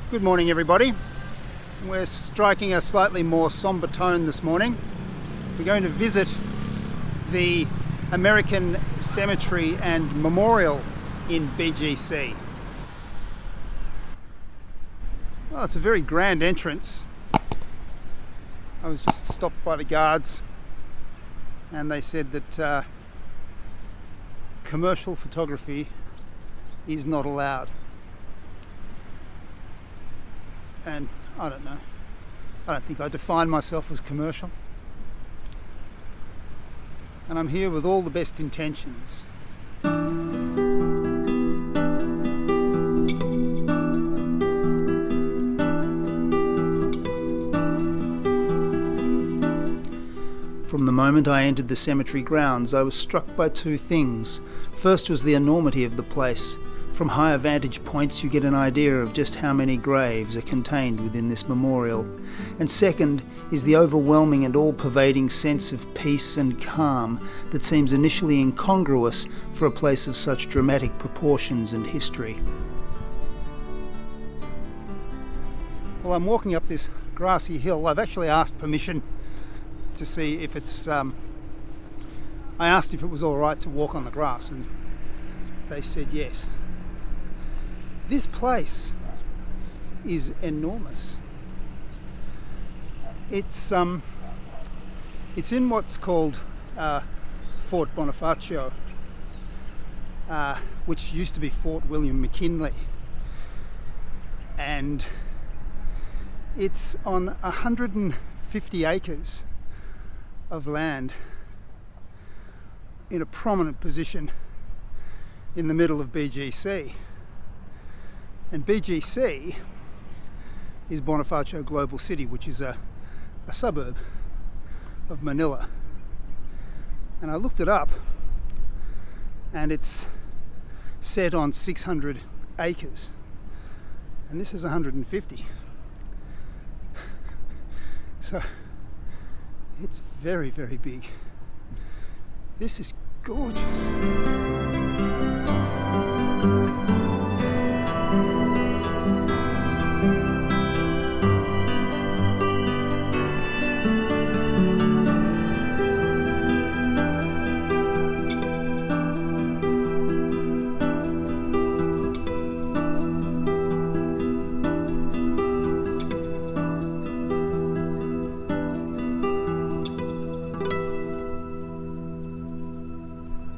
Good morning, everybody. We're striking a slightly more sombre tone this morning. We're going to visit the American Cemetery and Memorial in BGC. Well, it's a very grand entrance. I was just stopped by the guards and they said that commercial photography is not allowed. And I don't know. I don't think I define myself as commercial. And I'm here with all the best intentions. From the moment I entered the cemetery grounds, I was struck by two things. First was the enormity of the place. From higher vantage points you get an idea of just how many graves are contained within this memorial. And second is the overwhelming and all-pervading sense of peace and calm that seems initially incongruous for a place of such dramatic proportions and history. Well, I'm walking up this grassy hill. I've actually asked permission to see if it's... I asked if it was all right to walk on the grass and they said yes. This place is enormous. It's in what's called Fort Bonifacio, which used to be Fort William McKinley, and it's on 150 acres of land in a prominent position in the middle of BGC. And BGC is Bonifacio Global City, which is a suburb of Manila. And I looked it up, and it's set on 600 acres, and this is 150. So it's very, very big. This is gorgeous.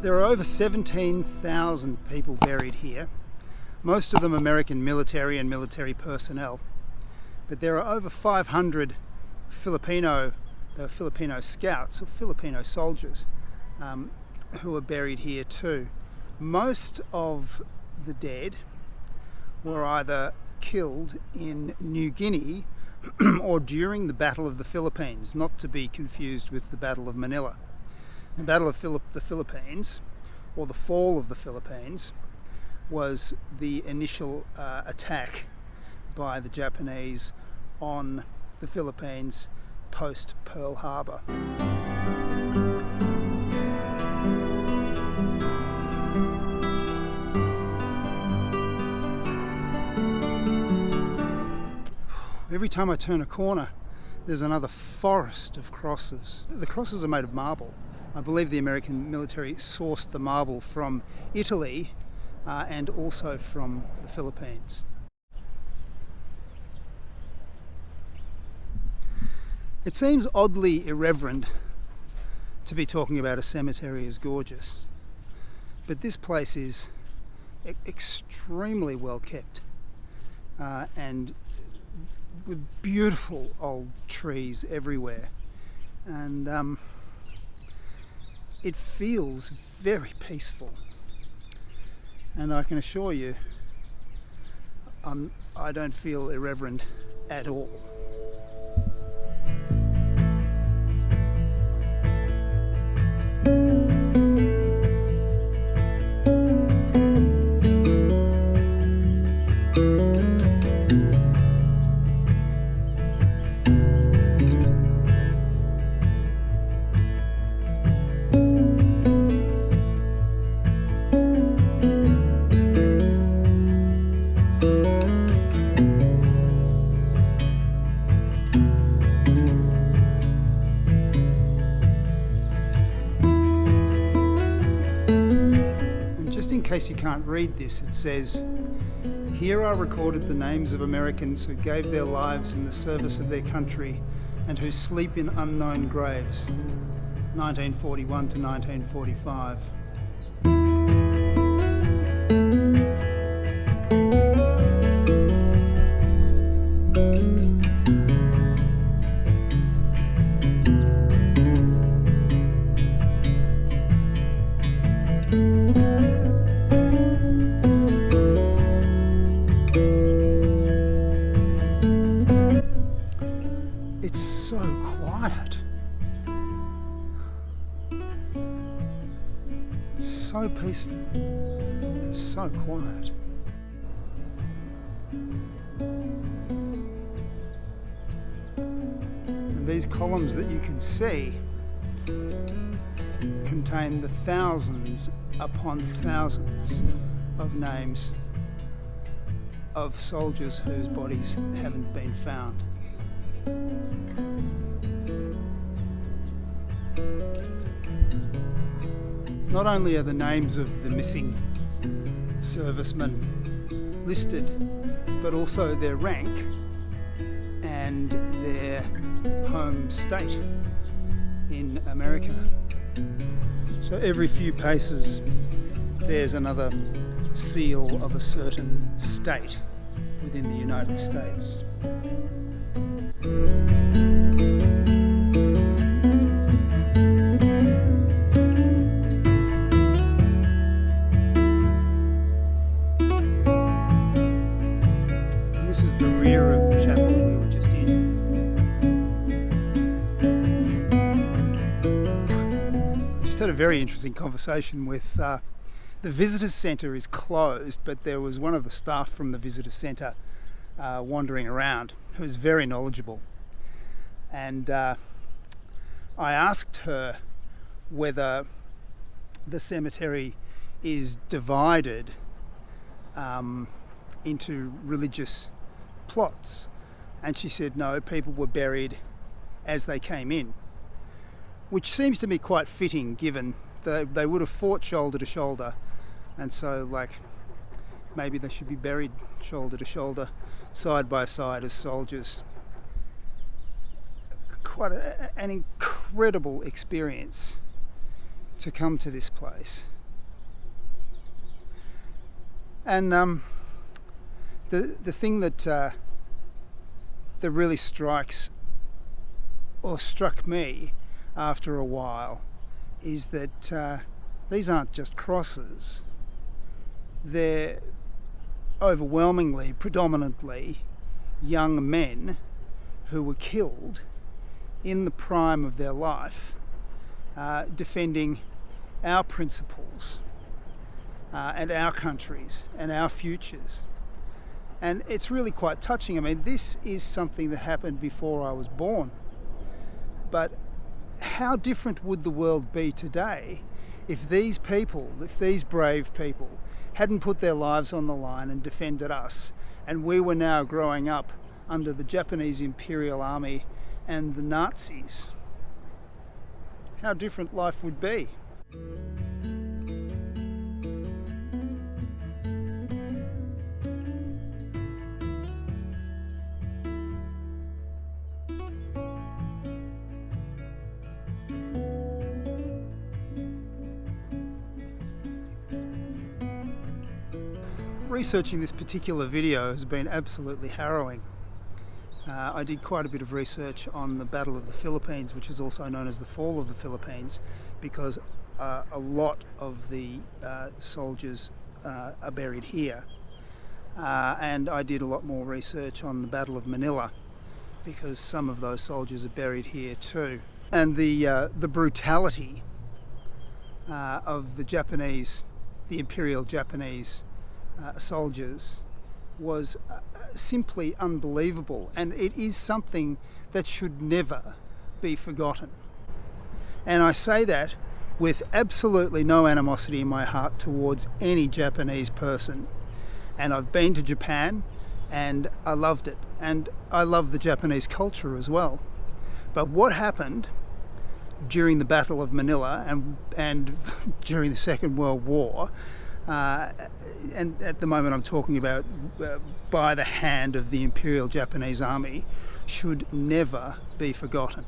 There are over 17,000 people buried here, most of them American military and military personnel, but there are over 500 Filipino scouts or Filipino soldiers who are buried here too. Most of the dead were either killed in New Guinea or during the Battle of the Philippines, not to be confused with the Battle of Manila. The Battle of the Philippines, or the fall of the Philippines, was the initial attack by the Japanese on the Philippines post Pearl Harbor. Every time I turn a corner, there's another forest of crosses. The crosses are made of marble. I believe the American military sourced the marble from Italy and also from the Philippines. It seems oddly irreverent to be talking about a cemetery as gorgeous, but this place is extremely well kept and with beautiful old trees everywhere, and it feels very peaceful, and I can assure you I don't feel irreverent at all. case you can't read this, it says, "Here are recorded the names of Americans who gave their lives in the service of their country and who sleep in unknown graves, 1941 to 1945. It's so quiet. So peaceful. It's so quiet. And these columns that you can see contain the thousands upon thousands of names of soldiers whose bodies haven't been found. Not only are the names of the missing servicemen listed, but also their rank and their home state in America. So every few paces there's another seal of a certain state within the United States. This is the rear of the chapel we were just in. I just had a very interesting conversation with the visitors centre is closed, but there was one of the staff from the visitors centre wandering around who was very knowledgeable. And I asked her whether the cemetery is divided into religious plots, and she said no, people were buried as they came in, which seems to me quite fitting given that they would have fought shoulder to shoulder, and so like maybe they should be buried shoulder to shoulder, side by side as soldiers. Quite an incredible experience to come to this place. And the thing that really struck me after a while is that these aren't just crosses. They're overwhelmingly, predominantly young men who were killed in the prime of their life, defending our principles and our countries and our futures. And it's really quite touching. I mean, this is something that happened before I was born. But how different would the world be today if these people, if these brave people, hadn't put their lives on the line and defended us, and we were now growing up under the Japanese Imperial Army and the Nazis? How different life would be. Researching this particular video has been absolutely harrowing. I did quite a bit of research on the Battle of the Philippines, which is also known as the Fall of the Philippines, because a lot of the soldiers are buried here. And I did a lot more research on the Battle of Manila, because some of those soldiers are buried here too. And the brutality of the Imperial Japanese soldiers was simply unbelievable, and it is something that should never be forgotten. And I say that with absolutely no animosity in my heart towards any Japanese person. And I've been to Japan and I loved it, and I love the Japanese culture as well. But what happened during the Battle of Manila and during the Second World War and at the moment I'm talking about by the hand of the Imperial Japanese Army, should never be forgotten.